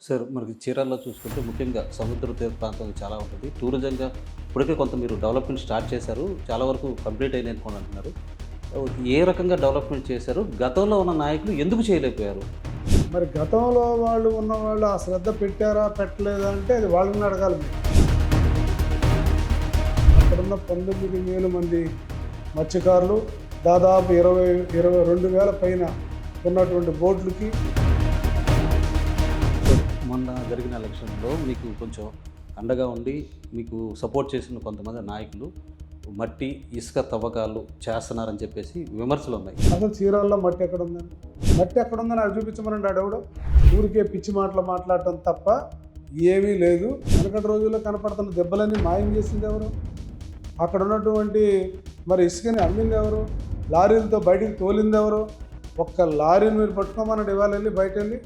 Sir మనకి చీరాల్లో చూసుకుంటే ముఖ్యంగా సముద్ర తీర ప్రాంతం చాలా ఉంటుంది. టూరిజంగా ఇప్పటికే కొంత మీరు డెవలప్‌మెంట్ స్టార్ట్ చేశారు. చాలా వరకు కంప్లీట్ అయినాయని కూడా అంటున్నారు. ఏ రకంగా డెవలప్‌మెంట్ చేశారు? గతంలో ఉన్న నాయకులు ఎందుకు చేయలేకపోయారు? మరి గతంలో వాళ్ళు ఉన్నవాళ్ళు ఆ శ్రద్ధ పెట్టారా పెట్టలేదా అంటే అది వాళ్ళని అడగాలి మీరు. అక్కడున్న 19,000 మంది మత్స్యకారులు దాదాపు 22,000 పైన ఉన్నటువంటి బోట్లకి మొన్న జరిగిన ఎలక్షన్‌లో మీకు కొంచెం అండగా ఉండి మీకు సపోర్ట్ చేసిన కొంతమంది నాయకులు మట్టి, ఇసుక తవ్వకాలు చేస్తున్నారని చెప్పేసి విమర్శలున్నాయి. అసలు చీరాల్లో మట్టి ఎక్కడ ఉందని, మట్టి ఎక్కడ ఉందని అది చూపించమనండి. అడవుడు ఊరికే పిచ్చి మాటలు మాట్లాడటం తప్ప ఏమీ లేదు. వెనకటి రోజుల్లో కనపడుతున్న దెబ్బలన్నీ మాయం చేసింది ఎవరు? అక్కడ ఉన్నటువంటి మరి ఇసుకని అమ్మింది ఎవరు? లారీలతో బయటికి తోలింది ఎవరు? ఒక్క లారీని మీరు పట్టుకోమన్నాడు ఇవాళ వెళ్ళి బయట వెళ్ళి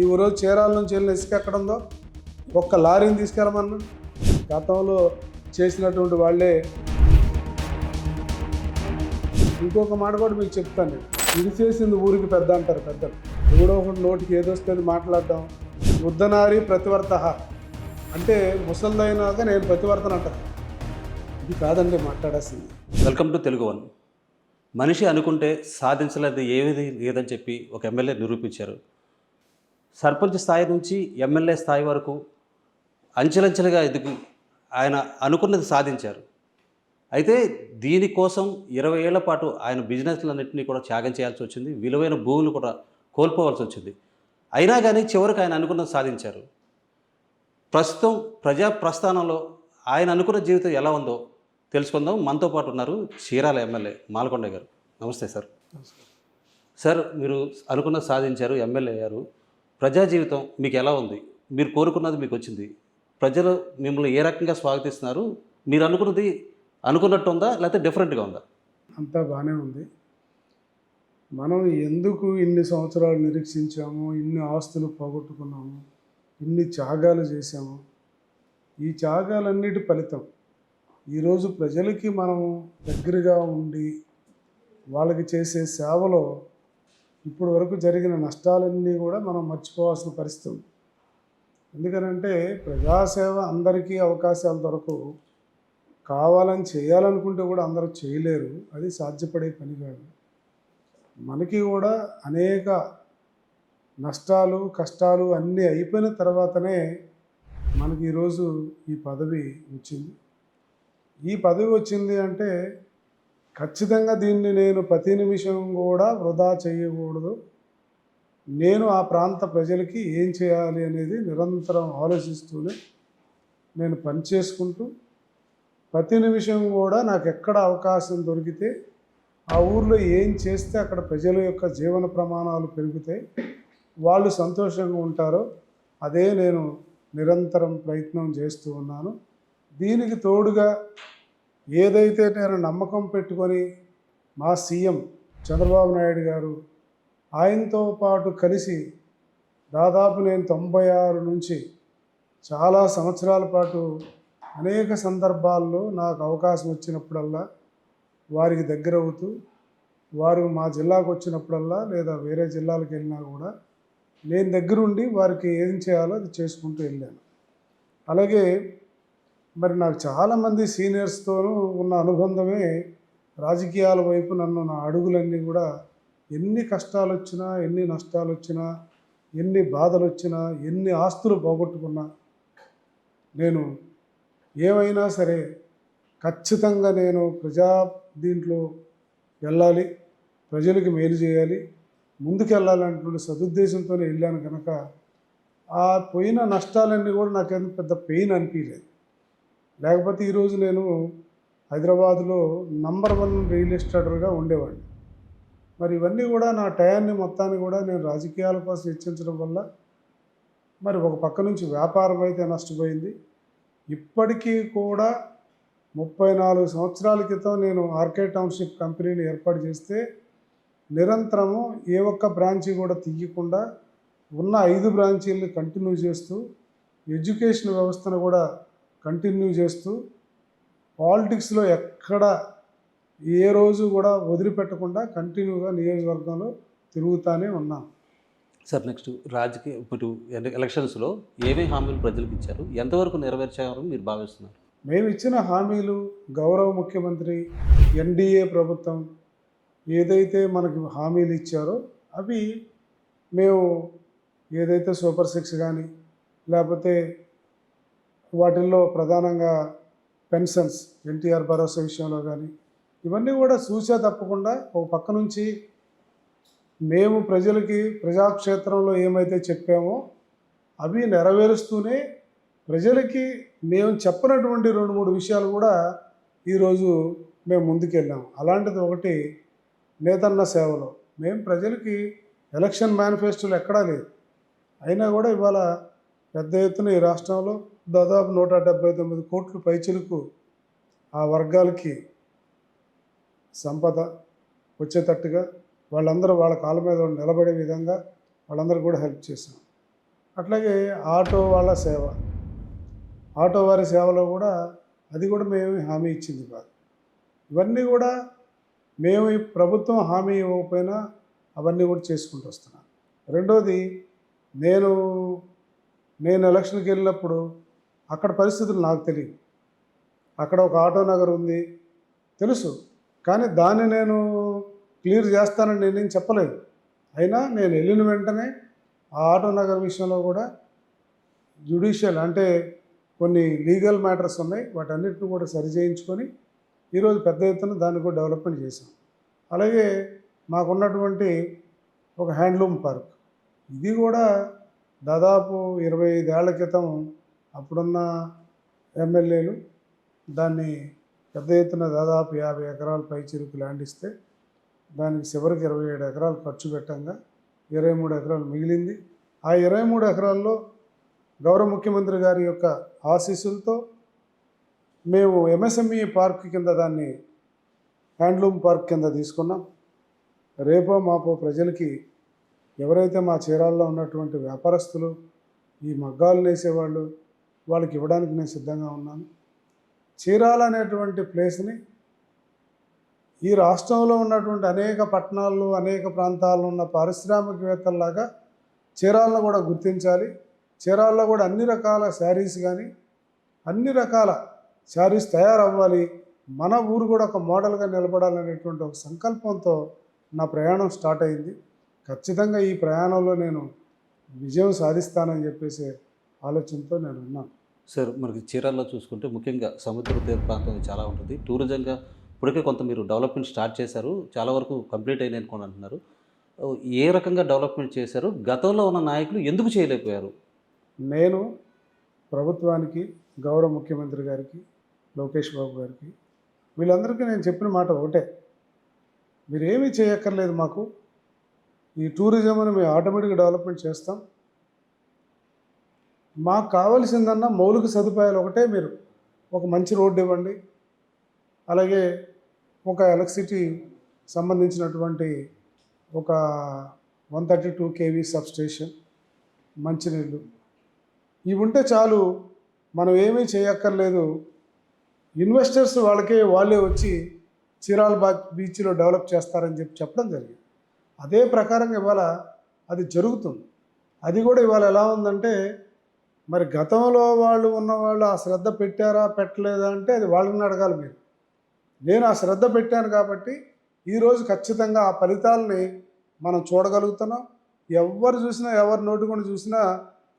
ఈ రోజు చీరాల నుంచి వెళ్ళిన ఇసుక ఎక్కడ ఉందో ఒక్క లారీని తీసుకెళ్ళమన్నాడు. గతంలో చేసినటువంటి వాళ్ళే. ఇంకొక మాట కూడా మీకు చెప్తాను, ఇది చేసింది ఊరికి పెద్ద అంటారు పెద్దలు. ఎవడో ఒకటి నోటికి ఏదొస్తే మాట్లాడడం. వృద్ధనారి ప్రతివర్త అంటే ముసలిదైనాక నేను ప్రతివర్తన అంటారు. ఇది కాదండి మాట్లాడాల్సింది. Welcome to Telugu one. మనిషి అనుకుంటే సాధించలేదు ఏది లేదని చెప్పి ఒక ఎమ్మెల్యే నిరూపించారు. సర్పంచ్ స్థాయి నుంచి ఎమ్మెల్యే స్థాయి వరకు అంచెలంచెలుగా ఎదిగి ఆయన అనుకున్నది సాధించారు. అయితే దీనికోసం 20 ఏళ్ల పాటు ఆయన బిజినెస్లన్నింటినీ కూడా త్యాగం చేయాల్సి వచ్చింది. విలువైన భూములు కూడా కోల్పోవాల్సి వచ్చింది. అయినా కానీ చివరికి ఆయన అనుకున్నది సాధించారు. ప్రస్తుతం ప్రజా ప్రస్థానంలో ఆయన అనుకున్న జీవితం ఎలా ఉందో తెలుసుకుందాం. మనతో పాటు ఉన్నారు చీరాల ఎమ్మెల్యే మాలకొండ గారు. నమస్తే సార్. సార్, మీరు అనుకున్నది సాధించారు, ఎమ్మెల్యే అయ్యారు. ప్రజా జీవితం మీకు ఎలా ఉంది? మీరు కోరుకున్నది మీకు వచ్చింది. ప్రజలు మిమ్మల్ని ఏ రకంగా స్వాగతిస్తున్నారు? మీరు అనుకున్నట్టు ఉందా లేకపోతే డిఫరెంట్గా ఉందా? అంతా బాగానే ఉంది. మనం ఎందుకు ఇన్ని సంవత్సరాలు నిరీక్షించాము, ఇన్ని ఆస్తులు పోగొట్టుకున్నాము, ఇన్ని త్యాగాలు చేశాము, ఈ త్యాగాలన్నిటి ఫలితం ఈరోజు ప్రజలకి మనం దగ్గరగా ఉండి వాళ్ళకి చేసే సేవలో ఇప్పుడు వరకు జరిగిన నష్టాలన్నీ కూడా మనం మర్చిపోవాల్సిన పరిస్థితి ఉంది. ఎందుకనంటే ప్రజాసేవ అందరికీ అవకాశాలు దొరకవు. కావాలని చేయాలనుకుంటే కూడా అందరూ చేయలేరు. అది సాధ్యపడే పని కాదు. మనకి కూడా అనేక నష్టాలు కష్టాలు అన్నీ అయిపోయిన తర్వాతనే మనకి ఈరోజు ఈ పదవి వచ్చింది. ఈ పదవి వచ్చింది అంటే ఖచ్చితంగా దీన్ని నేను ప్రతి నిమిషం కూడా వృధా చేయకూడదు. నేను ఆ ప్రాంత ప్రజలకి ఏం చేయాలి అనేది నిరంతరం ఆలోచిస్తూనే నేను పనిచేసుకుంటూ ప్రతి నిమిషం కూడా నాకు ఎక్కడ అవకాశం దొరికితే ఆ ఊర్లో ఏం చేస్తే అక్కడ ప్రజల యొక్క జీవన ప్రమాణాలు పెరుగుతాయి, వాళ్ళు సంతోషంగా ఉంటారో అదే నేను నిరంతరం ప్రయత్నం చేస్తూ ఉన్నాను. దీనికి తోడుగా ఏదైతే నేను నమ్మకం పెట్టుకొని మా సీఎం చంద్రబాబు నాయుడు గారు ఆయనతో పాటు కలిసి దాదాపు నేను 96 నుంచి చాలా సంవత్సరాల పాటు అనేక సందర్భాల్లో నాకు అవకాశం వచ్చినప్పుడల్లా వారికి దగ్గర అవుతూ, వారు మా జిల్లాకు వచ్చినప్పుడల్లా లేదా వేరే జిల్లాలకు వెళ్ళినా కూడా నేను దగ్గరుండి వారికి ఏం చేయాలో అది చేసుకుంటూ వెళ్ళాను. అలాగే మరి నాకు చాలామంది సీనియర్స్తోనూ ఉన్న అనుబంధమే రాజకీయాల వైపు నన్ను నా అడుగులన్నీ కూడా ఎన్ని కష్టాలు వచ్చినా, ఎన్ని నష్టాలు వచ్చినా, ఎన్ని బాధలు వచ్చినా, ఎన్ని ఆస్తులు పోగొట్టుకున్నా నేను ఏమైనా సరే ఖచ్చితంగా నేను దీంట్లో వెళ్ళాలి, ప్రజలకు మేలు చేయాలి, ముందుకెళ్ళాలనేటువంటి సదుద్దేశంతోనే వెళ్ళాను కనుక ఆ పోయిన నష్టాలన్నీ కూడా నాకేం పెద్ద పెయిన్ అనిపించలేదు. లేకపోతే ఈరోజు నేను హైదరాబాద్లో నంబర్ 1 రియల్ ఎస్టేటర్గా ఉండేవాడిని. మరి ఇవన్నీ కూడా నా టయాన్ని మొత్తాన్ని కూడా నేను రాజకీయాల కోసం వెచ్చించడం వల్ల మరి ఒక పక్క నుంచి వ్యాపారం అయితే నష్టపోయింది. ఇప్పటికీ కూడా 34 సంవత్సరాల క్రితం నేను ఆర్కే టౌన్షిప్ కంపెనీని ఏర్పాటు చేస్తే నిరంతరము ఏ ఒక్క బ్రాంచీ కూడా తీయకుండా ఉన్న 5 బ్రాంచీలను కంటిన్యూ చేస్తూ ఎడ్యుకేషన్ వ్యవస్థను కూడా కంటిన్యూ చేస్తూ పాలిటిక్స్లో ఎక్కడ ఏ రోజు కూడా వదిలిపెట్టకుండా కంటిన్యూగా నియోజకవర్గంలో తిరుగుతూనే ఉన్నాం. సార్ నెక్స్ట్ రాజకీయ ఇప్పుడు ఎలక్షన్స్లో ఏమేమి హామీలు ప్రజలకు ఇచ్చారు, ఎంతవరకు నెరవేర్చారని మీరు భావిస్తున్నారు? మేము ఇచ్చిన హామీలు గౌరవ ముఖ్యమంత్రి ఎన్డీఏ ప్రభుత్వం ఏదైతే మనకి హామీలు ఇచ్చారో అవి మేము ఏదైతే సూపర్ సిక్స్ కానీ లేకపోతే వాటిల్లో ప్రధానంగా పెన్షన్స్ ఎన్టీఆర్ భరోసా విషయంలో కానీ ఇవన్నీ కూడా చూసా తప్పకుండా ఒక పక్క నుంచి మేము ప్రజలకి ప్రజాక్షేత్రంలో ఏమైతే చెప్పామో అవి నెరవేరుస్తూనే ప్రజలకి మేము చెప్పినటువంటి 2-3 విషయాలు కూడా ఈరోజు మేము ముందుకెళ్ళాము. అలాంటిది ఒకటి నేతన్న సేవలో మేము ప్రజలకి ఎలక్షన్ మేనిఫెస్టోలు ఎక్కడా లేదు, అయినా కూడా ఇవాళ పెద్ద ఎత్తున ఈ రాష్ట్రంలో దాదాపు 179 కోట్ల పైచిలకు ఆ వర్గాలకి సంపద వచ్చేటట్టుగా వాళ్ళందరూ వాళ్ళ కాళ్ళ మీద నిలబడే విధంగా వాళ్ళందరూ కూడా హెల్ప్ చేశాం. అట్లాగే ఆటో వాళ్ళ సేవ, ఆటో వారి సేవలో కూడా అది కూడా మేము హామీ ఇచ్చింది కాదు. ఇవన్నీ కూడా మేము ఈ ప్రభుత్వం హామీ ఇవ్వకపోయినా అవన్నీ కూడా చేసుకుంటూ వస్తున్నాను. రెండోది నేను ఎలక్షన్కి వెళ్ళినప్పుడు అక్కడ పరిస్థితులు నాకు తెలియదు. అక్కడ ఒక ఆటో నగర్ ఉంది తెలుసు, కానీ దాన్ని నేను క్లియర్ చేస్తానని నేనేం చెప్పలేదు. అయినా నేను వెళ్ళిన వెంటనే ఆ ఆటో నగర్ విషయంలో కూడా జ్యుడిషియల్ అంటే కొన్ని లీగల్ మ్యాటర్స్ ఉన్నాయి, వాటన్నిటిని కూడా సరిచేయించుకొని ఈరోజు పెద్ద ఎత్తున దాన్ని కూడా డెవలప్మెంట్ చేశాం. అలాగే మాకున్నటువంటి ఒక హ్యాండ్లూమ్ పార్క్, ఇది కూడా దాదాపు 25 ఏళ్ల క్రితం అప్పుడున్న ఎమ్మెల్యేలు దాన్ని పెద్ద ఎత్తున దాదాపు 50 ఎకరాల పైచిలుకు ల్యాండ్ ఇస్తే దానికి చివరికి 27 ఎకరాలు ఖర్చు పెట్టంగా 23 ఎకరాలు మిగిలింది. ఆ 23 ఎకరాల్లో గౌరవ ముఖ్యమంత్రి గారి యొక్క ఆశీస్సులతో మేము ఎంఎస్ఎంఈ పార్క్ కింద దాన్ని హ్యాండ్లూమ్ పార్క్ కింద తీసుకున్నాం. రేపో మాపో ప్రజలకి ఎవరైతే మా చీరాల్లో ఉన్నటువంటి వ్యాపారస్తులు ఈ మగ్గాలు నేసేవాళ్ళు వాళ్ళకి ఇవ్వడానికి నేను సిద్ధంగా ఉన్నాను. చీరాల అనేటువంటి ప్లేస్ని ఈ రాష్ట్రంలో ఉన్నటువంటి అనేక పట్టణాల్లో అనేక ప్రాంతాల్లో ఉన్న పారిశ్రామికవేత్తల్లాగా చీరాలను కూడా గుర్తించాలి. చీరాల్లో కూడా అన్ని రకాల శారీస్ కానీ అన్ని రకాల శారీస్ తయారవ్వాలి, మన ఊరు కూడా ఒక మోడల్గా నిలబడాలనేటువంటి ఒక సంకల్పంతో నా ప్రయాణం స్టార్ట్ అయింది. ఖచ్చితంగా ఈ ప్రయాణంలో నేను విజయం సాధిస్తానని చెప్పేసి ఆలోచనతో నేను ఉన్నాను. సార్ మనకి చీరాల్లో చూసుకుంటే ముఖ్యంగా సముద్ర తీర ప్రాంతం చాలా ఉంటుంది. టూరిజంగా ఇప్పటికే కొంత మీరు డెవలప్మెంట్ స్టార్ట్ చేశారు, చాలా వరకు కంప్లీట్ అయినాయి అనుకోని అంటున్నారు. ఏ రకంగా డెవలప్మెంట్ చేశారు, గతంలో ఉన్న నాయకులు ఎందుకు చేయలేకపోయారు? నేను ప్రభుత్వానికి గౌరవ ముఖ్యమంత్రి గారికి లోకేష్ బాబు గారికి వీళ్ళందరికీ నేను చెప్పిన మాట ఒకటే, మీరేమీ చేయక్కర్లేదు, మాకు ఈ టూరిజంని మేము ఆటోమేటిక్గా డెవలప్మెంట్ చేస్తాం. మాకు కావాల్సిందన్న మౌలిక సదుపాయాలు ఒకటే, మీరు ఒక మంచి రోడ్డు ఇవ్వండి, అలాగే ఒక ఎలక్ట్రిసిటీ సంబంధించినటువంటి ఒక 132 kV సబ్స్టేషన్, మంచినీళ్ళు, ఇవి ఉంటే చాలు, మనం ఏమీ చేయక్కర్లేదు. ఇన్వెస్టర్స్ వాళ్ళే వచ్చి చీరాల బీచ్లో డెవలప్ చేస్తారని చెప్పడం జరిగింది. అదే ప్రకారంగా ఇవాళ అది జరుగుతుంది. అది కూడా ఇవాళ ఎలా ఉందంటే, మరి గతంలో ఉన్నవాళ్ళు ఆ శ్రద్ధ పెట్టారా పెట్టలేదా అంటే అది వాళ్ళని అడగాలి మీరు. నేను ఆ శ్రద్ధ పెట్టాను కాబట్టి ఈరోజు ఖచ్చితంగా ఆ ఫలితాలని మనం చూడగలుగుతున్నాం. ఎవరు చూసినా ఎవరి నోటికొని చూసినా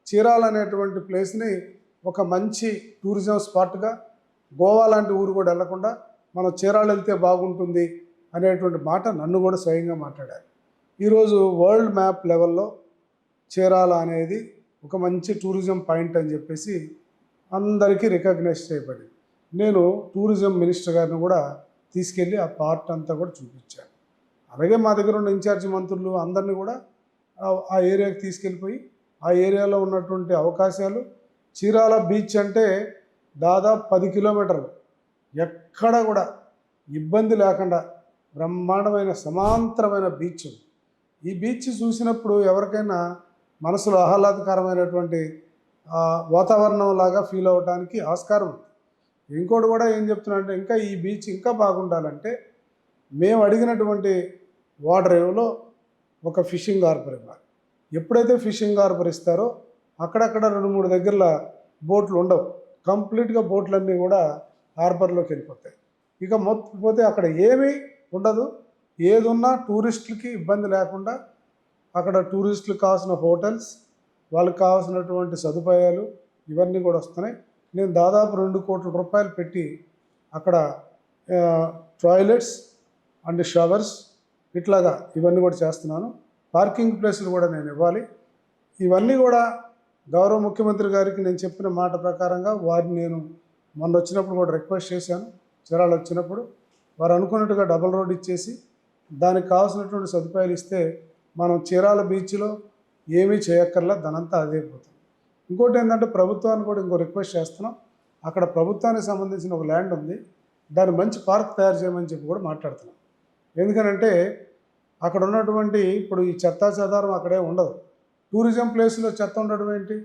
చీరాల అనేటువంటి ప్లేస్ని ఒక మంచి టూరిజం స్పాట్గా, గోవా లాంటి ఊరు కూడా వెళ్లకుండా మనం చీరాలు వెళ్తే బాగుంటుంది అనేటువంటి మాట నన్ను కూడా స్వయంగా మాట్లాడారు. ఈరోజు వరల్డ్ మ్యాప్ లెవెల్లో చీరాల అనేది ఒక మంచి టూరిజం పాయింట్ అని చెప్పేసి అందరికీ రికగ్నైజ్ చేయబడింది. నేను టూరిజం మినిస్టర్ గారిని కూడా తీసుకెళ్ళి ఆ పార్ట్ అంతా కూడా చూపించాను. అలాగే మా దగ్గర ఉన్న ఇన్ఛార్జి మంత్రులు అందరినీ కూడా ఆ ఏరియాకి తీసుకెళ్ళిపోయి ఆ ఏరియాలో ఉన్నటువంటి అవకాశాలు, చీరాల బీచ్ అంటే దాదాపు 10 కిలోమీటర్లు ఎక్కడ కూడా ఇబ్బంది లేకుండా బ్రహ్మాండమైన సమాంతరమైన బీచ్. ఈ బీచ్ చూసినప్పుడు ఎవరికైనా మనసులో ఆహ్లాదకరమైనటువంటి వాతావరణం లాగా ఫీల్ అవ్వడానికి ఆస్కారం ఉంది. ఇంకోటి కూడా ఏం చెప్తున్నా ఇంకా ఈ బీచ్ ఇంకా బాగుండాలంటే మేము అడిగినటువంటి వాటర్ ఏవో ఒక ఫిషింగ్ హార్బర్ ఇవ్వాలి. ఎప్పుడైతే ఫిషింగ్ హార్బర్ ఇస్తారో అక్కడక్కడ 2-3 దగ్గరల బోట్లు ఉండవు, కంప్లీట్గా బోట్లన్నీ కూడా హార్బర్లోకి వెళ్ళిపోతాయి. ఇక మొత్తం పోతే అక్కడ ఏమీ ఉండదు. ఏదున్నా టూరిస్టులకి ఇబ్బంది లేకుండా అక్కడ టూరిస్టులకు కావాల్సిన హోటల్స్, వాళ్ళకి కావాల్సినటువంటి సదుపాయాలు ఇవన్నీ కూడా వస్తున్నాయి. నేను దాదాపు 2 కోట్ల రూపాయలు పెట్టి అక్కడ టాయిలెట్స్ అండ్ షవర్స్ ఇట్లాగా ఇవన్నీ కూడా చేస్తున్నాను. పార్కింగ్ ప్లేసులు కూడా నేను ఇవ్వాలి. ఇవన్నీ కూడా గౌరవ ముఖ్యమంత్రి గారికి నేను చెప్పిన మాట ప్రకారంగా వారిని నేను మొన్న వచ్చినప్పుడు కూడా రిక్వెస్ట్ చేశాను. చీరాలు వచ్చినప్పుడు వారు అనుకున్నట్టుగా డబుల్ రోడ్ ఇచ్చేసి దానికి కావాల్సినటువంటి సదుపాయాలు ఇస్తే మనం చీరాల బీచ్లో ఏమీ చేయక్కర్లా, దానంతా అదే పోతుంది. ఇంకోటి ఏంటంటే ప్రభుత్వాన్ని కూడా ఇంకో రిక్వెస్ట్ చేస్తున్నాం. అక్కడ ప్రభుత్వానికి సంబంధించిన ఒక ల్యాండ్ ఉంది, దాన్ని మంచి పార్క్ తయారు చేయమని చెప్పి కూడా మాట్లాడుతున్నాం. ఎందుకనంటే అక్కడ ఉన్నటువంటి ఇప్పుడు ఈ చెత్తా చెదారం అక్కడే ఉండదు. టూరిజం ప్లేస్లో చెత్త ఉండడం ఏంటి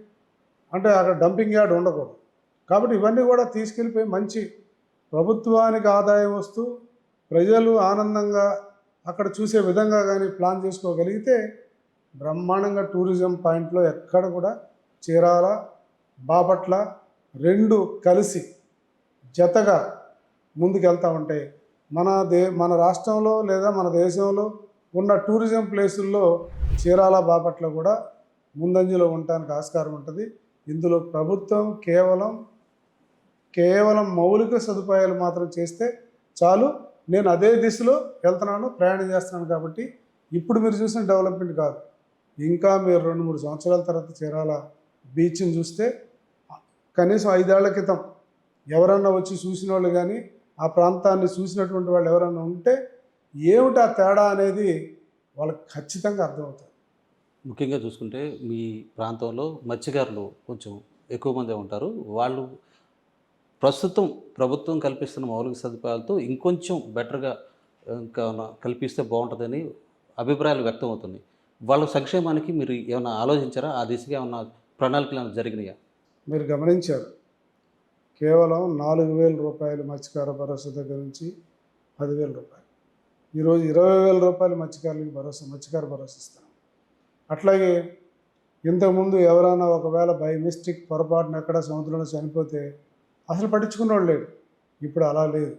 అంటే అక్కడ డంపింగ్ యార్డ్ ఉండకూడదు. కాబట్టి ఇవన్నీ కూడా తీసుకెళ్ళిపోయి మంచి ప్రభుత్వానికి ఆదాయం వస్తూ ప్రజలు ఆనందంగా అక్కడ చూసే విధంగా కానీ ప్లాన్ చేసుకోగలిగితే బ్రహ్మాండంగా టూరిజం పాయింట్లో ఎక్కడ కూడా చీరాల బాపట్ల 2 కలిసి జతగా ముందుకెళ్తూ ఉంటాయి. మన రాష్ట్రంలో లేదా మన దేశంలో ఉన్న టూరిజం ప్లేసుల్లో చీరాల బాపట్ల కూడా ముందంజలో ఉండటానికి ఆస్కారం ఉంటుంది. ఇందులో ప్రభుత్వం కేవలం మౌలిక సదుపాయాలు మాత్రం చేస్తే చాలు. నేను అదే దిశలో వెళ్తున్నాను, ప్రయాణం చేస్తున్నాను. కాబట్టి ఇప్పుడు మీరు చూసిన డెవలప్మెంట్ కాదు, ఇంకా మీరు 2-3 సంవత్సరాల తర్వాత చీరాల బీచ్ని చూస్తే కనీసం 5 ఏళ్ల క్రితం ఎవరన్నా వచ్చి చూసిన వాళ్ళు కానీ ఆ ప్రాంతాన్ని చూసినటువంటి వాళ్ళు ఎవరన్నా ఉంటే ఏమిటి ఆ తేడా అనేది వాళ్ళకి ఖచ్చితంగా అర్థమవుతుంది. ముఖ్యంగా చూసుకుంటే మీ ప్రాంతంలో మత్స్యకారులు కొంచెం ఎక్కువ మంది ఉంటారు. వాళ్ళు ప్రస్తుతం ప్రభుత్వం కల్పిస్తున్న మౌలిక సదుపాయాలతో ఇంకొంచెం బెటర్గా ఇంకా కల్పిస్తే బాగుంటుందని అభిప్రాయాలు వ్యక్తం అవుతున్నాయి. వాళ్ళ సంక్షేమానికి మీరు ఏమైనా ఆలోచించారా? ఆ దిశగా ఏమన్నా ప్రణాళికలు ఏమైనా జరిగినాయా? మీరు గమనించారు, కేవలం 4,000 రూపాయలు మత్స్యకార భరోసా దగ్గర నుంచి 10,000 రూపాయలు, ఈరోజు 20,000 రూపాయలు మత్స్యకార భరోసా ఇస్తాం. అట్లాగే ఇంతకుముందు ఎవరైనా ఒకవేళ బై మిస్టేక్ పొరపాటున ఎక్కడ సముద్రంలో చనిపోతే అసలు పట్టించుకున్నవాడు లేడు. ఇప్పుడు అలా లేదు.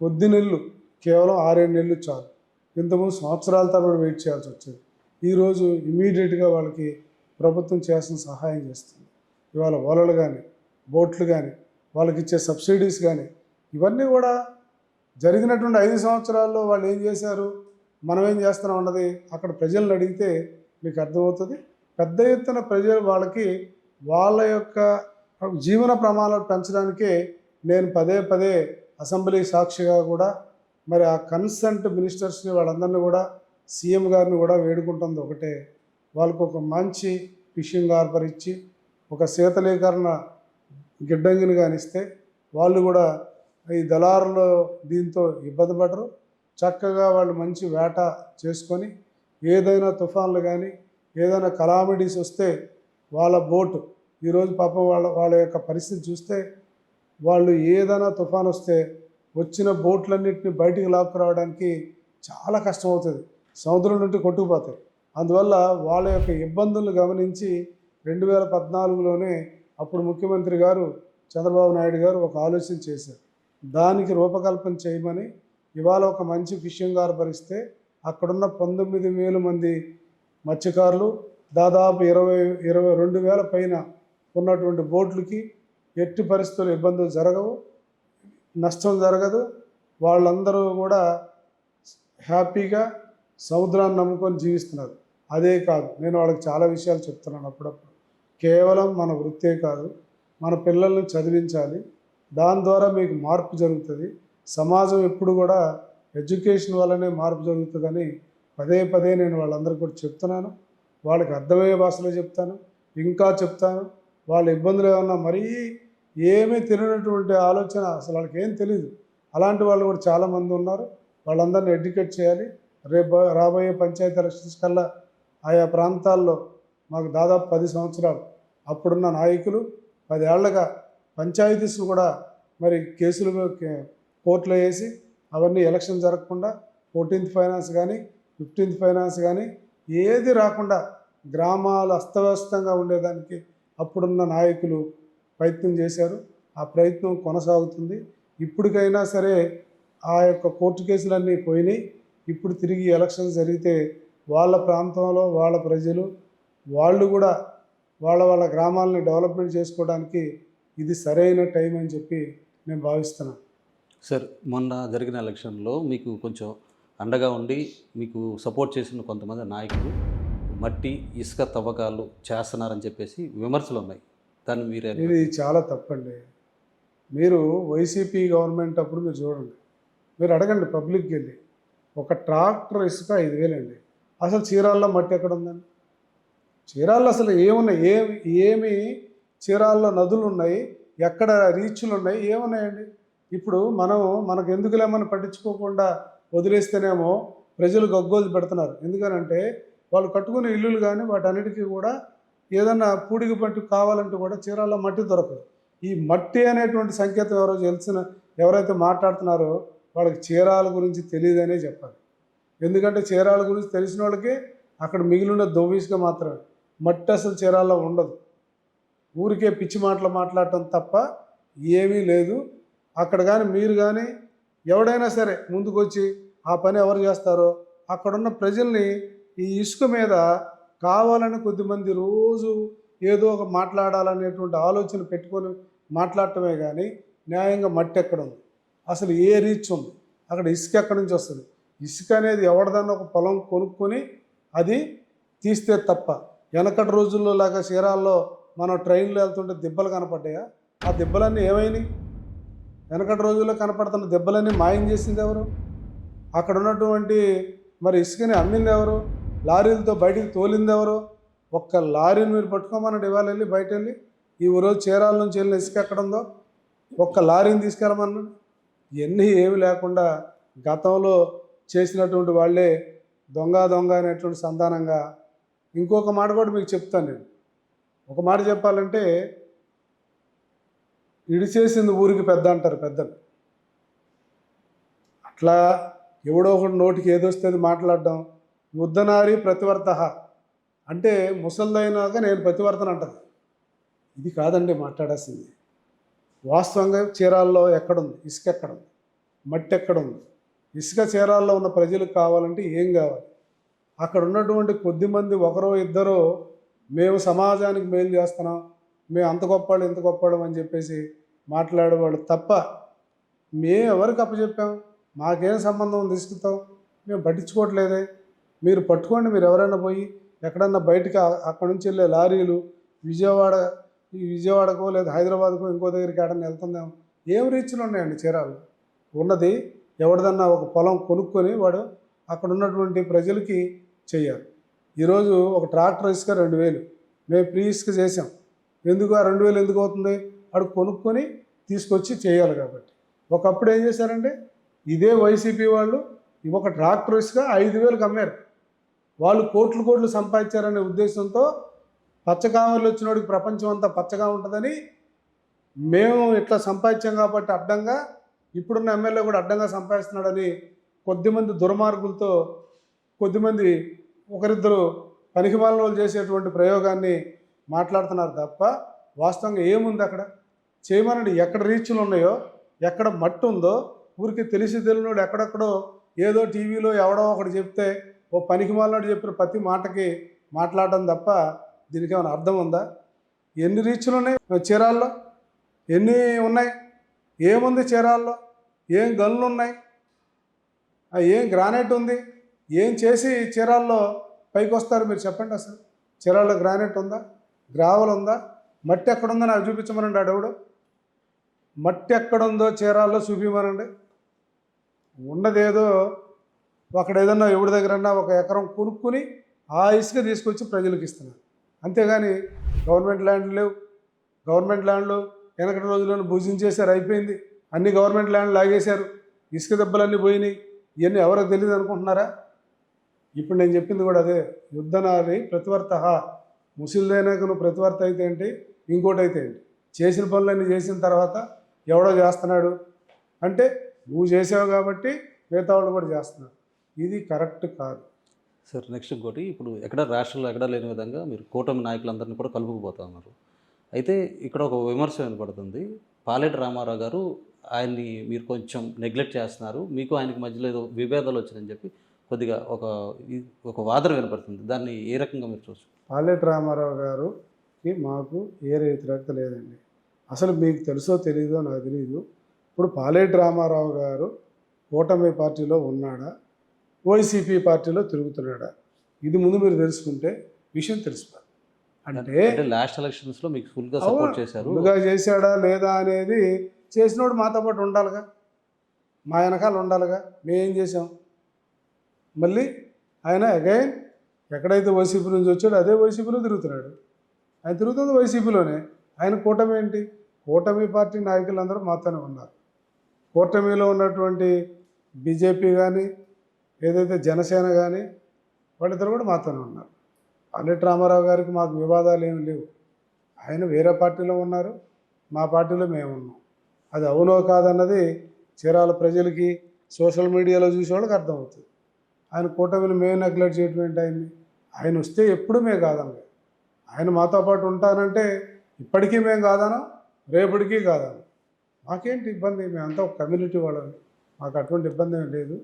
కొద్ది నెలలు, కేవలం 6-7 నెలలు చాలు. ఇంతకుముందు సంవత్సరాల తరబడి వెయిట్ చేయాల్సి వచ్చేది. ఈరోజు ఇమీడియట్గా వాళ్ళకి ప్రభుత్వం చేయాల్సిన సహాయం చేస్తుంది. ఇవాళ వలలు కానీ బోట్లు కానీ వాళ్ళకి ఇచ్చే సబ్సిడీస్ కానీ ఇవన్నీ కూడా జరిగినటువంటి 5 సంవత్సరాల్లో వాళ్ళు ఏం చేశారు, మనం ఏం చేస్తున్నాం అన్నది అక్కడ ప్రజలను అడిగితే మీకు అర్థమవుతుంది. పెద్ద ఎత్తున ప్రజలు వాళ్ళ యొక్క జీవన ప్రమాణాలు పెంచడానికే నేను పదే అసెంబ్లీ సాక్షిగా కూడా మరి ఆ కన్సర్న్ మినిస్టర్స్ని వాళ్ళందరినీ కూడా సీఎం గారిని కూడా వేడుకుంటుంది ఒకటే, వాళ్ళకు ఒక మంచి ఫిషింగ్ హార్బర్ ఇచ్చి ఒక శీతలీకరణ గిడ్డంగిని కానిస్తే వాళ్ళు కూడా ఈ దళారులు దీంతో ఇబ్బంది పడరు. చక్కగా వాళ్ళు మంచి వేట చేసుకొని ఏదైనా తుఫాన్లు కానీ ఏదైనా కలామిటీస్ వస్తే వాళ్ళ బోటు, ఈరోజు పాపం వాళ్ళ యొక్క పరిస్థితి చూస్తే వాళ్ళు ఏదైనా తుఫాన్ వస్తే వచ్చిన బోట్లన్నింటినీ బయటికి లాక్కురావడానికి చాలా కష్టం అవుతుంది, సముద్రం నుండి కొట్టుకుపోతాయి. అందువల్ల వాళ్ళ యొక్క ఇబ్బందులను గమనించి 2014లోనే అప్పుడు ముఖ్యమంత్రి గారు చంద్రబాబు నాయుడు గారు ఒక ఆలోచన చేశారు. దానికి రూపకల్పన చేయమని ఇవాళ ఒక మంచి ఫిషింగ్ హార్బర్ ఇస్తే అక్కడున్న 19,000 మంది మత్స్యకారులు దాదాపు 22,000 పైన ఉన్నటువంటి బోట్లకి ఎట్టి పరిస్థితుల్లో ఇబ్బందులు జరగవు, నష్టం జరగదు. వాళ్ళందరూ కూడా హ్యాపీగా సముద్రాన్ని నమ్ముకొని జీవిస్తున్నారు. అదే కాదు, నేను వాళ్ళకి చాలా విషయాలు చెప్తున్నాను అప్పుడప్పుడు. కేవలం మన వృత్తే కాదు, మన పిల్లల్ని చదివించాలి, దాని ద్వారా మీకు మార్పు జరుగుతుంది. సమాజం ఎప్పుడు కూడా ఎడ్యుకేషన్ వల్లనే మార్పు జరుగుతుందని పదే నేను వాళ్ళందరికీ కూడా చెప్తున్నాను. వాళ్ళకి అర్థమయ్యే భాషలో చెప్తాను, ఇంకా చెప్తాను. వాళ్ళ ఇబ్బందులు ఏమన్నా మరీ ఏమీ తెలియనటువంటి ఆలోచన, అసలు వాళ్ళకి ఏం తెలియదు, అలాంటి వాళ్ళు కూడా చాలామంది ఉన్నారు. వాళ్ళందరినీ ఎడ్యుకేట్ చేయాలి. రాబోయే పంచాయతీ ఎలక్షన్స్ కల్లా ఆయా ప్రాంతాల్లో మాకు దాదాపు 10 సంవత్సరాలు అప్పుడున్న నాయకులు 10 ఏళ్లుగా పంచాయతీస్ కూడా మరి కేసులు కోర్టులో వేసి అవన్నీ ఎలక్షన్ జరగకుండా 14th ఫైనాన్స్ కానీ 15th ఫైనాన్స్ కానీ ఏది రాకుండా గ్రామాలు అస్తవ్యస్తంగా ఉండేదానికి అప్పుడున్న నాయకులు ప్రయత్నం చేశారు. ఆ ప్రయత్నం కొనసాగుతుంది. ఇప్పటికైనా సరే ఆ యొక్క కోర్టు కేసులన్నీ పోయినాయి. ఇప్పుడు తిరిగి ఎలక్షన్స్ జరిగితే వాళ్ళ ప్రాంతంలో వాళ్ళ ప్రజలు వాళ్ళు కూడా వాళ్ళ గ్రామాలని డెవలప్మెంట్ చేసుకోవడానికి ఇది సరైన టైం అని చెప్పి నేను భావిస్తున్నాను. సార్, మొన్న జరిగిన ఎలక్షన్లో మీకు కొంచెం అండగా ఉండి మీకు సపోర్ట్ చేసిన కొంతమంది నాయకులు మట్టి ఇసుక తవ్వకాలు చేస్తున్నారని చెప్పేసి విమర్శలు ఉన్నాయి. దాన్ని మీరే ఇది చాలా తప్పండి. మీరు వైసీపీ గవర్నమెంట్ అప్పుడు మీరు చూడండి, మీరు అడగండి పబ్లిక్కి వెళ్ళి, ఒక ట్రాక్టర్ ఇసుక 5,000 అండి. అసలు చీరాల్లో మట్టి ఎక్కడ ఉందండి? చీరాల్లో అసలు ఏమున్నాయి? ఏమి చీరాల్లో నదులు ఉన్నాయి, ఎక్కడ రీచ్లు ఉన్నాయి, ఏమున్నాయండి? ఇప్పుడు మనకు ఎందుకులేమని పట్టించుకోకుండా వదిలేస్తేనేమో ప్రజలు గగ్గోలు పెడుతున్నారు. ఎందుకనంటే వాళ్ళు కట్టుకునే ఇల్లులు కానీ వాటన్నిటికీ కూడా ఏదన్నా పూడికి పట్టు కావాలంటే కూడా చీరాల్లో మట్టి దొరకదు. ఈ మట్టి అనేటువంటి సంకేతం ఎవరైతే మాట్లాడుతున్నారో వాళ్ళకి చీరాల గురించి తెలియదనే చెప్పాలి. ఎందుకంటే చీరాల గురించి తెలిసిన వాళ్ళకి అక్కడ మిగిలిన దొవ్విసుగా మాత్రమే, మట్టి అసలు చీరాల్లో ఉండదు. ఊరికే పిచ్చి మాటలు మాట్లాడటం తప్ప ఏమీ లేదు అక్కడ. కానీ మీరు కానీ ఎవడైనా సరే ముందుకు వచ్చి ఆ పని ఎవరు చేస్తారో అక్కడున్న ప్రజల్ని ఈ ఇసుక మీద కావాలని కొద్దిమంది రోజు ఏదో ఒక మాట్లాడాలనేటువంటి ఆలోచన పెట్టుకొని మాట్లాడటమే కానీ న్యాయంగా మట్టి ఎక్కడ ఉంది, అసలు ఏ రీచ్ ఉంది, అక్కడ ఇసుక ఎక్కడి నుంచి వస్తుంది? ఇసుక అనేది ఎవరిదన్నా ఒక పొలం కొనుక్కొని అది తీస్తే తప్ప, వెనకటి రోజుల్లో లాగా చీరాల్లో మనం ట్రైన్లో వెళ్తుంటే దెబ్బలు కనపడ్డాయా? ఆ దెబ్బలన్నీ ఏమైనాయి? వెనకటి రోజుల్లో కనపడుతున్న దెబ్బలన్నీ మాయం చేసింది ఎవరు? అక్కడ ఉన్నటువంటి మరి ఇసుకని అమ్మింది ఎవరు? లారీలతో బయటికి తోలింది ఎవరు? ఒక్క లారీని మీరు పట్టుకోమన్నాడు ఇవాళ వెళ్ళి బయట వెళ్ళి, ఈ రోజు చీరాల నుంచి వెళ్ళిన ఇసుక ఎక్కడ ఉందో ఒక్క లారీని తీసుకెళ్ళమన్నాడు. ఇవన్నీ ఏమి లేకుండా గతంలో చేసినటువంటి వాళ్ళే దొంగ అనేటువంటి సంధానంగా. ఇంకొక మాట కూడా మీకు చెప్తాను నేను. ఒక మాట చెప్పాలంటే, ఇడిచేసింది ఊరికి పెద్ద అంటారు పెద్దలు. అట్లా ఎవడో ఒకటి నోటికి ఏదొస్తుంది మాట్లాడడం. యుద్ధనారి ప్రతివర్త అంటే ముసలిదైనాక నేను ప్రతివర్తన అంటది. ఇది కాదండి మాట్లాడాల్సింది. వాస్తవంగా చీరాల్లో ఎక్కడుంది ఇసుక? ఎక్కడుంది మట్టి? ఎక్కడుంది ఇసుక? చీరాల్లో ఉన్న ప్రజలకు కావాలంటే ఏం కావాలి? అక్కడ ఉన్నటువంటి కొద్దిమంది ఒకరో ఇద్దరో మేము సమాజానికి మేలు చేస్తున్నాం, మేము అంత గొప్పవాళ్ళు ఇంత గొప్పవాళ్ళం అని చెప్పేసి మాట్లాడేవాళ్ళు తప్ప మేము ఎవరికి అప్పచెప్పాం? మాకేం సంబంధం ఉంది ఇసుకతో? మేము పట్టించుకోవట్లేదే. మీరు పట్టుకోండి, మీరు ఎవరైనా పోయి ఎక్కడన్నా బయటకు అక్కడి నుంచి వెళ్ళే లారీలు విజయవాడకో లేదా హైదరాబాద్కో ఇంకో దగ్గరికి ఎక్కడన్నా వెళ్తుందేమో. ఏం రీచ్లు ఉన్నాయండి చీరాలు? ఉన్నది ఎవరిదన్నా ఒక పొలం కొనుక్కొని వాడు అక్కడ ఉన్నటువంటి ప్రజలకి చెయ్యాలి. ఈరోజు ఒక ట్రాక్టర్ ఇసుక 2,000 మేము ఫ్రీ ఇసుక చేసాం. ఎందుకు ఆ 2,000 ఎందుకు అవుతుంది? వాడు కొనుక్కొని తీసుకొచ్చి చేయాలి కాబట్టి. ఒకప్పుడు ఏం చేశారంటే ఇదే వైసీపీ వాళ్ళు ఒక ట్రాక్టర్ ఇసుక 5,000కి అమ్మారు. వాళ్ళు కోట్లు సంపాదించారనే ఉద్దేశంతో పచ్చకామర్లు వచ్చినోడికి ప్రపంచం అంతా పచ్చగా ఉంటుందని మేము ఇట్లా సంపాదించాం కాబట్టి అడ్డంగా ఇప్పుడున్న ఎమ్మెల్యే కూడా అడ్డంగా సంపాదిస్తున్నాడని కొద్దిమంది దుర్మార్గులతో కొద్దిమంది ఒకరిద్దరు పనికిమాలిన వాళ్ళు చేసేటువంటి ప్రయోగాన్ని మాట్లాడుతున్నారు తప్ప వాస్తవంగా ఏముంది అక్కడ? చేయమనండి. ఎక్కడ రీచ్లు ఉన్నాయో, ఎక్కడ మట్టి ఉందో ఊరికి తెలియనోడు ఎక్కడెక్కడో ఏదో టీవీలో ఎవడో ఒకటి చెప్తే ఓ పనికిమాలినోడు చెప్పిన ప్రతి మాటకి మాట్లాడడం తప్ప దీనికి ఏమైనా అర్థం ఉందా? ఎన్ని రీచ్లు ఉన్నాయి చీరాల్లో? ఎన్ని ఉన్నాయి? ఏముంది చీరాల్లో? ఏం గనులు ఉన్నాయి? ఏం గ్రానైట్ ఉంది? ఏం చేసి చీరాల్లో పైకి వస్తారు మీరు చెప్పండి. అసలు చీరాల్లో గ్రానైట్ ఉందా? గ్రావెల్ ఉందా? మట్టి ఎక్కడుందో నాకు చూపించమనండి. అడవుడు మట్టి ఎక్కడుందో చీరాల్లో చూపించమనండి. ఉన్నదేదో అక్కడ ఏదన్నా ఎవరి దగ్గరన్నా ఒక ఎకరం కొనుక్కుని ఆ ఇసుక తీసుకొచ్చి ప్రజలకు ఇస్తున్నారు. అంతేగాని గవర్నమెంట్ ల్యాండ్లు లేవు. గవర్నమెంట్ ల్యాండ్లు వెనకటి రోజుల్లోనే భుజించేశారు, అయిపోయింది. అన్ని గవర్నమెంట్ ల్యాండ్లు లాగేశారు, ఇసుక దెబ్బలన్నీ పోయినాయి. ఇవన్నీ ఎవరికి తెలియదు అనుకుంటున్నారా? ఇప్పుడు నేను చెప్పింది కూడా అదే. యుద్ధనారి ప్రతివర్త. ముసిలిదైనాక నువ్వు ప్రతివర్త అయితే ఏంటి, ఇంకోటి అయితే ఏంటి? చేసిన పనులన్నీ చేసిన తర్వాత ఎవడో చేస్తున్నాడు అంటే నువ్వు చేసావు కాబట్టి మిగతా వాళ్ళు కూడా చేస్తున్నారు. ఇది కరెక్ట్ కాదు. సార్ నెక్స్ట్ ఇంకోటి, ఇప్పుడు ఎక్కడ రాష్ట్రంలో ఎక్కడ లేని విధంగా మీరు కూటమి నాయకులందరినీ కూడా కలుపుకుపోతా ఉన్నారు. అయితే ఇక్కడ ఒక విమర్శ వినపడుతుంది. పాలెటి రామారావు గారు ఆయన్ని మీరు కొంచెం నెగ్లెక్ట్ చేస్తున్నారు, మీకు ఆయనకి మధ్యలో ఏదో విభేదాలు వచ్చిందని చెప్పి కొద్దిగా ఒక వాదన వినపడుతుంది. దాన్ని ఏ రకంగా మీరు చూస్తారు? పాలెటి రామారావు గారుకి మాకు ఏ వ్యతిరేకత లేదండి. అసలు మీకు తెలుసో తెలీదో నాకు తెలియదు. ఇప్పుడు పాలెటి రామారావు గారు కూటమి పార్టీలో ఉన్నాడా, వైసీపీ పార్టీలో తిరుగుతున్నాడా, ఇది ముందు మీరు తెలుసుకుంటే విషయం తెలుసుకోవాలి. అంటే లాస్ట్ ఎలక్షన్స్లో మీకు ఫుల్గా సపోర్ట్ చేశారు. ఫుల్గా చేశాడా లేదా అనేది చేసినోడు మాతో పాటు ఉండాలిగా, మా వెనకాల ఉండాలిగా. మేమేం చేసాం? మళ్ళీ ఆయన అగైన్ ఎక్కడైతే వైసీపీ నుంచి వచ్చాడో అదే వైసీపీలో తిరుగుతున్నాడు. ఆయన తిరుగుతుంది వైసీపీలోనే. ఆయన కూటమి ఏంటి? కూటమి పార్టీ నాయకులందరూ మాతోనే ఉన్నారు. కూటమిలో ఉన్నటువంటి బీజేపీ కానీ ఏదైతే జనసేన కానీ వాళ్ళిద్దరు కూడా మాతోనే ఉన్నారు. పాలెటి రామారావు గారికి మాకు వివాదాలు ఏమి లేవు. ఆయన వేరే పార్టీలో ఉన్నారు, మా పార్టీలో మేము ఉన్నాం. అది అవునో కాదన్నది చీరాల ప్రజలకి సోషల్ మీడియాలో చూసే వాళ్ళకి అర్థమవుతుంది. ఆయన కూటమిని మేము నెగ్లెక్ట్ చేయడం ఏంటి? ఆయన వస్తే ఎప్పుడు మేము కాదనలే. ఆయన మాతో పాటు ఉంటానంటే ఇప్పటికీ మేము కాదనం, రేపటికీ కాదనం. మాకేంటి ఇబ్బంది? మేమంతా ఒక కమ్యూనిటీ వాళ్ళని, మాకు అటువంటి ఇబ్బంది ఏమి లేదు.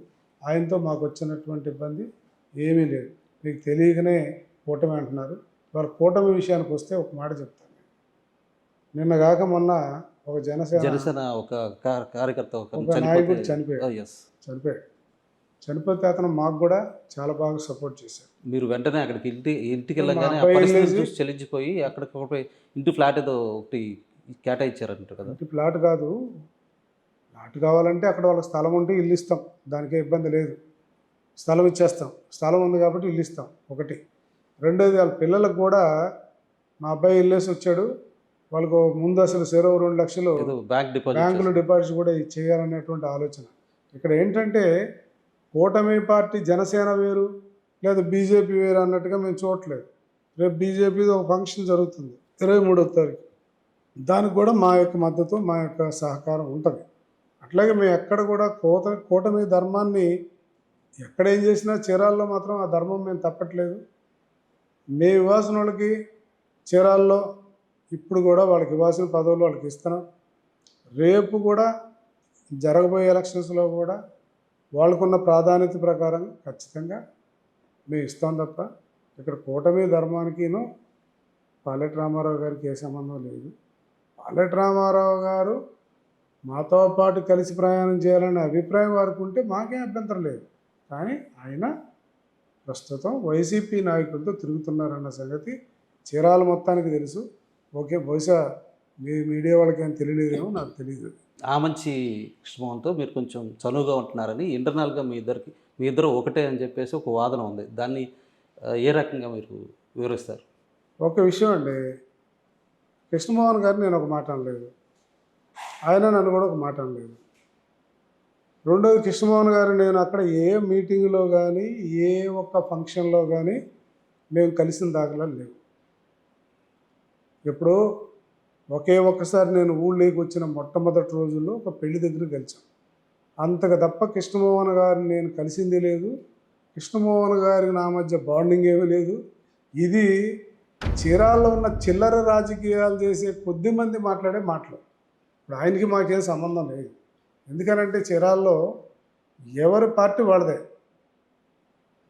ఆయనతో మాకు వచ్చినటువంటి ఇబ్బంది ఏమీ లేదు. మీకు తెలియకనే కూటమి అంటున్నారు. వాళ్ళ కూటమి విషయానికి వస్తే ఒక మాట చెప్తాను. నిన్న కాక మొన్న ఒక జనసేన ఒక కార్యకర్త ఒక నాయకుడు చనిపోయాడు. చనిపోతే అతను మాకు కూడా చాలా బాగా సపోర్ట్ చేశారు. మీరు వెంటనే అక్కడికి ఇంటికి వెళ్ళగానే చూసి చెల్లించిపోయి అక్కడికి ఇంటి ఫ్లాట్ ఏదో ఒకటి కేటాయించారంట కదా? ఇంటి ఫ్లాట్ కాదు, ఫ్లాట్ కావాలంటే అక్కడ వాళ్ళకి స్థలం ఉంటే ఇల్లు ఇస్తాం, దానికే ఇబ్బంది లేదు. స్థలం ఇచ్చేస్తాం, స్థలం ఉంది కాబట్టి ఇల్లు ఇస్తాం. ఒకటి. రెండోది, వాళ్ళ పిల్లలకు కూడా మా అబ్బాయి ఇల్లేసి వచ్చాడు, వాళ్ళకు ముందు అసలు 2 లక్షలు బ్యాంకులో డిపాజిట్ కూడా చేయాలనేటువంటి ఆలోచన. ఇక్కడ ఏంటంటే కూటమి పార్టీ జనసేన వేరు లేదా బీజేపీ వేరు అన్నట్టుగా మేము చూడట్లేదు. రేపు బీజేపీది ఒక ఫంక్షన్ జరుగుతుంది 23వ తారీఖు. దానికి కూడా మా యొక్క మద్దతు, మా యొక్క సహకారం ఉంటుంది. అట్లాగే మేము ఎక్కడ కూడా కూటమి ధర్మాన్ని ఎక్కడేం చేసినా చీరాల్లో మాత్రం ఆ ధర్మం మేము తప్పట్లేదు. మేము ఇవ్వాల్సిన వాళ్ళకి చీరాల్లో ఇప్పుడు కూడా వాళ్ళకి ఇవ్వాల్సిన పదవులు వాళ్ళకి ఇస్తున్నాం. రేపు కూడా జరగబోయే ఎలక్షన్స్లో కూడా వాళ్ళకున్న ప్రాధాన్యత ప్రకారం ఖచ్చితంగా మేము ఇస్తాం తప్ప ఇక్కడ కూటమి ధర్మానికిను పాలెటి రామారావు గారికి ఏ సంబంధం లేదు. పాలెటి రామారావు గారు మాతో పాటు కలిసి ప్రయాణం చేయాలనే అభిప్రాయం వారికి ఉంటే మాకేం అభ్యంతరం లేదు. కానీ ఆయన ప్రస్తుతం వైసీపీ నాయకులతో తిరుగుతున్నారన్న సంగతి చీరాల మొత్తానికి తెలుసు. ఓకే, బహుశా మీ మీడియా వాళ్ళకి ఏం తెలియలేదేమో, నాకు తెలియదు. ఆ మంచి కృష్ణమోహన్తో మీరు కొంచెం చనువుగా ఉంటున్నారని ఇంటర్నల్గా మీ ఇద్దరు ఒకటే అని చెప్పేసి ఒక వాదన ఉంది. దాన్ని ఏ రకంగా మీరు వివరిస్తారు? ఒక విషయం అండి, కృష్ణమోహన్ గారిని నేను ఒక మాట అనలేదు, ఆయన నన్ను కూడా ఒక మాట అనలేదు. రెండోది, కృష్ణమోహన్ గారు నేను అక్కడ ఏ మీటింగ్లో కానీ ఏ ఒక్క ఫంక్షన్లో కానీ మేము కలిసిన దాఖలాలు లేవు. ఎప్పుడో ఒక్కసారి నేను ఊళ్ళోకి వచ్చిన మొట్టమొదటి రోజుల్లో ఒక పెళ్లి దగ్గర కలిసాం. అంతకు తప్ప కృష్ణమోహన్ గారిని నేను కలిసింది లేదు. కృష్ణమోహన్ గారికి నా మధ్య బాండింగ్ ఏమీ లేదు. ఇది చీరాల్లో ఉన్న చిల్లర రాజకీయాలు చేసే కొద్దిమంది మాట్లాడే మాటలు. ఇప్పుడు ఆయనకి మాకేం సంబంధం లేదు. ఎందుకనంటే చీరాల్లో ఎవరి పార్టీ వాళ్ళదే.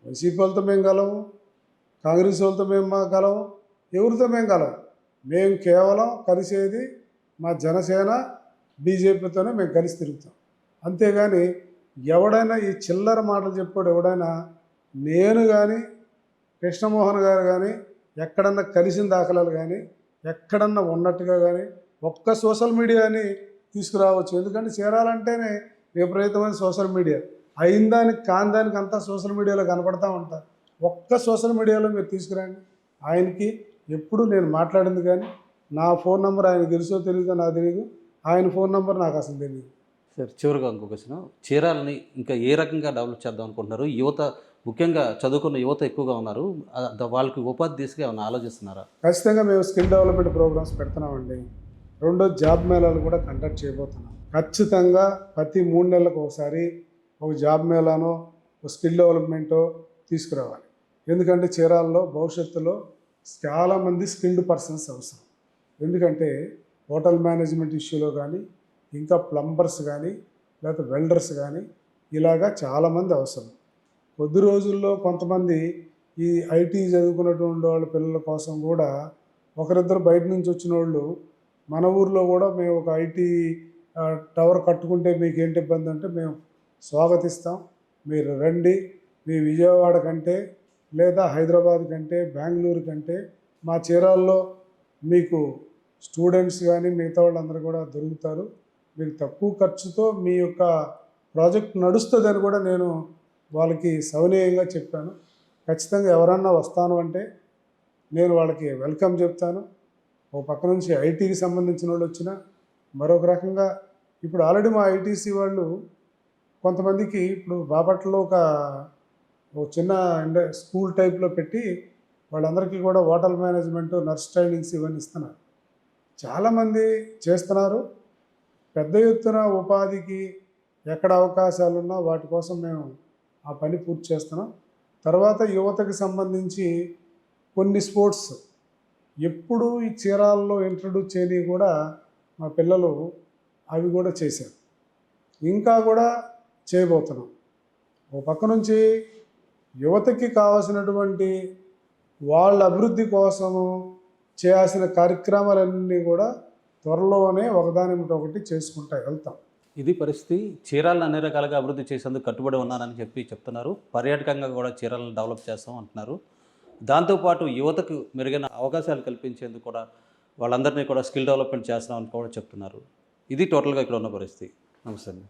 వైసీపీ వాళ్ళతో మేము కలము, కాంగ్రెస్ వాళ్ళతో మేము కలము, ఎవరితో మేము కలము. మేము కేవలం కలిసేది మా జనసేన బీజేపీతోనే మేము కలిసి తిరుగుతాం. అంతేగాని ఎవడైనా ఈ చిల్లర మాటలు చెప్పాడు ఎవడైనా నేను కానీ కృష్ణమోహన్ గారు కానీ ఎక్కడన్నా కలిసిన దాఖలాలు కానీ ఎక్కడన్నా ఉన్నట్టుగా కానీ ఒక్క సోషల్ మీడియాని తీసుకురావచ్చు. ఎందుకంటే చేరాలంటేనే విపరీతమైన సోషల్ మీడియా, అయిన దానికి కాని దానికి అంతా సోషల్ మీడియాలో కనపడతా ఉంటారు. ఒక్క సోషల్ మీడియాలో మీరు తీసుకురండి. ఆయనకి ఎప్పుడు నేను మాట్లాడింది కానీ నా ఫోన్ నెంబర్ ఆయనకు తెలుసో తెలియదో నాకు తెలియదు, ఆయన ఫోన్ నెంబర్ నాకు అసలు తెలియదు. సార్ చివరిగా ఇంకొక క్వశ్చన్, చీరాలని ఇంకా ఏ రకంగా డెవలప్ చేద్దాం అనుకుంటున్నారు? యువత, ముఖ్యంగా చదువుకున్న యువత ఎక్కువగా ఉన్నారు, వాళ్ళకి ఉపాధి దిశగా ఏమైనా ఆలోచిస్తున్నారా? ఖచ్చితంగా మేము స్కిల్ డెవలప్మెంట్ ప్రోగ్రామ్స్ పెడుతున్నామండి. రెండో జాబ్ మేళాలు కూడా కండక్ట్ చేయబోతున్నాం. ఖచ్చితంగా ప్రతి 3 నెలలకు ఒకసారి ఒక జాబ్ మేళానో ఒక స్కిల్ డెవలప్మెంటో తీసుకురావాలి. ఎందుకంటే చీరాల్లో భవిష్యత్తులో చాలామంది స్కిల్డ్ పర్సన్స్ అవసరం. ఎందుకంటే హోటల్ మేనేజ్మెంట్ ఇష్యూలో కానీ, ఇంకా ప్లంబర్స్ కానీ, లేకపోతే వెల్డర్స్ కానీ ఇలాగా చాలామంది అవసరం. కొద్ది రోజుల్లో కొంతమంది ఈ ఐటీ చదువుకున్నటువంటి వాళ్ళ పిల్లల కోసం కూడా ఒకరిద్దరు బయట నుంచి వచ్చిన వాళ్ళు మన ఊర్లో కూడా మేము ఒక ఐటీ టవర్ కట్టుకుంటే మీకు ఏంటి ఇబ్బంది అంటే మేము స్వాగతిస్తాం, మీరు రండి, మీ విజయవాడ కంటే లేదా హైదరాబాద్ కంటే బెంగళూరు కంటే మా చీరాల్లో మీకు స్టూడెంట్స్ కానీ మిగతా వాళ్ళందరూ కూడా దొరుకుతారు, మీకు తక్కువ ఖర్చుతో మీ యొక్క ప్రాజెక్ట్ నడుస్తుందని కూడా నేను వాళ్ళకి సవినయంగా చెప్పాను. ఖచ్చితంగా ఎవరన్నా వస్తాను అంటే నేను వాళ్ళకి వెల్కమ్ చెప్తాను. ఒక పక్క నుంచి ఐటీకి సంబంధించిన వాళ్ళు వచ్చినా, మరొక రకంగా ఇప్పుడు ఆల్రెడీ మా ఐటీసీ వాళ్ళు కొంతమందికి ఇప్పుడు బాపట్లలో ఒక చిన్న స్కూల్ టైప్లో పెట్టి వాళ్ళందరికీ కూడా హోటల్ మేనేజ్మెంట్, నర్స్ ట్రైనింగ్స్ ఇవన్నీ ఇస్తున్నారు. చాలామంది చేస్తున్నారు. పెద్ద ఎత్తున ఉపాధికి ఎక్కడ అవకాశాలు ఉన్నా వాటి కోసం మేము ఆ పని పూర్తి చేస్తున్నాం. తర్వాత యువతకి సంబంధించి కొన్ని స్పోర్ట్స్ ఎప్పుడు ఈ చీరాల్లో ఇంట్రడ్యూస్ చేయని కూడా మా పిల్లలు అవి కూడా చేశారు, ఇంకా కూడా చేయబోతున్నాం. ఒక పక్క నుంచి యువతకి కావాల్సినటువంటి వాళ్ళ అభివృద్ధి కోసము చేయాల్సిన కార్యక్రమాలన్నీ కూడా త్వరలోనే ఒకదానికొకటి చేసుకుంటూ వెళ్తాం. ఇది పరిస్థితి. చీరాలను అన్ని రకాలుగా అభివృద్ధి చేసేందుకు కట్టుబడి ఉన్నానని చెప్తున్నారు. పర్యాటకంగా కూడా చీరాలను డెవలప్ చేస్తాం అంటున్నారు. దాంతోపాటు యువతకు మెరుగైన అవకాశాలు కల్పించేందుకు కూడా వాళ్ళందరినీ కూడా స్కిల్ డెవలప్మెంట్ చేస్తున్నామని కూడా చెప్తున్నారు. ఇది టోటల్గా ఇక్కడ ఉన్న పరిస్థితి. నమస్తే అండి.